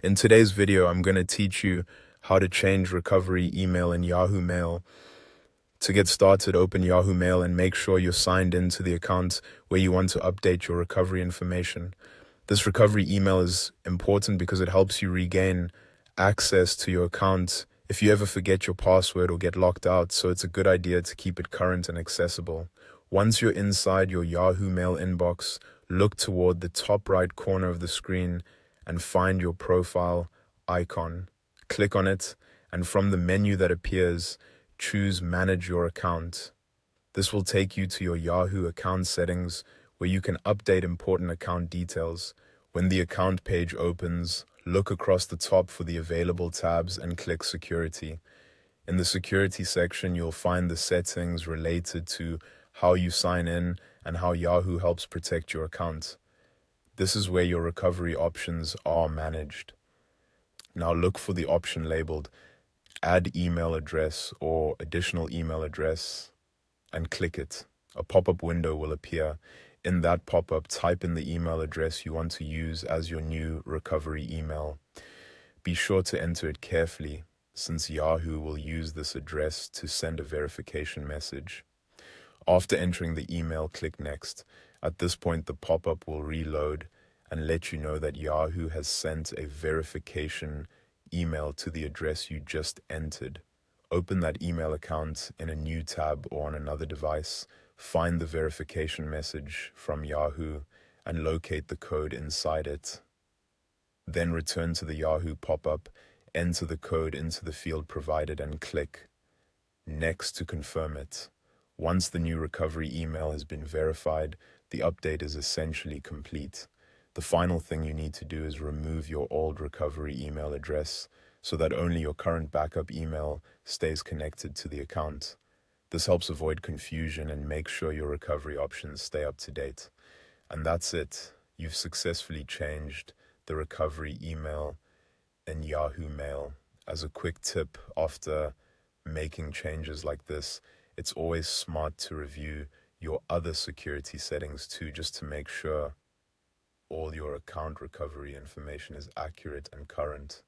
In today's video, I'm going to teach you how to change recovery email in Yahoo Mail. To get started, open Yahoo Mail and make sure you're signed into the account where you want to update your recovery information. This recovery email is important because it helps you regain access to your account if you ever forget your password or get locked out, so it's a good idea to keep it current and accessible. Once you're inside your Yahoo Mail inbox, look toward the top right corner of the screen and find your profile icon. Click on it, and from the menu that appears, choose Manage Your Account. This will take you to your Yahoo account settings where you can update important account details. When the account page opens, look across the top for the available tabs and click Security. In the Security section, you'll find the settings related to how you sign in and how Yahoo helps protect your account. This is where your recovery options are managed. Now look for the option labeled Add Email Address or Additional Email Address and click it. A pop-up window will appear. In that pop-up, type in the email address you want to use as your new recovery email. Be sure to enter it carefully, since Yahoo will use this address to send a verification message. After entering the email, click Next. At this point, the pop-up will reload and let you know that Yahoo has sent a verification email to the address you just entered. Open that email account in a new tab or on another device, find the verification message from Yahoo, and locate the code inside it. Then return to the Yahoo pop-up, enter the code into the field provided, and click Next to confirm it. Once the new recovery email has been verified, the update is essentially complete. The final thing you need to do is remove your old recovery email address so that only your current backup email stays connected to the account. This helps avoid confusion and make sure your recovery options stay up to date. And that's it. You've successfully changed the recovery email in Yahoo Mail. As a quick tip, after making changes like this, it's always smart to review your other security settings too, just to make sure all your account recovery information is accurate and current.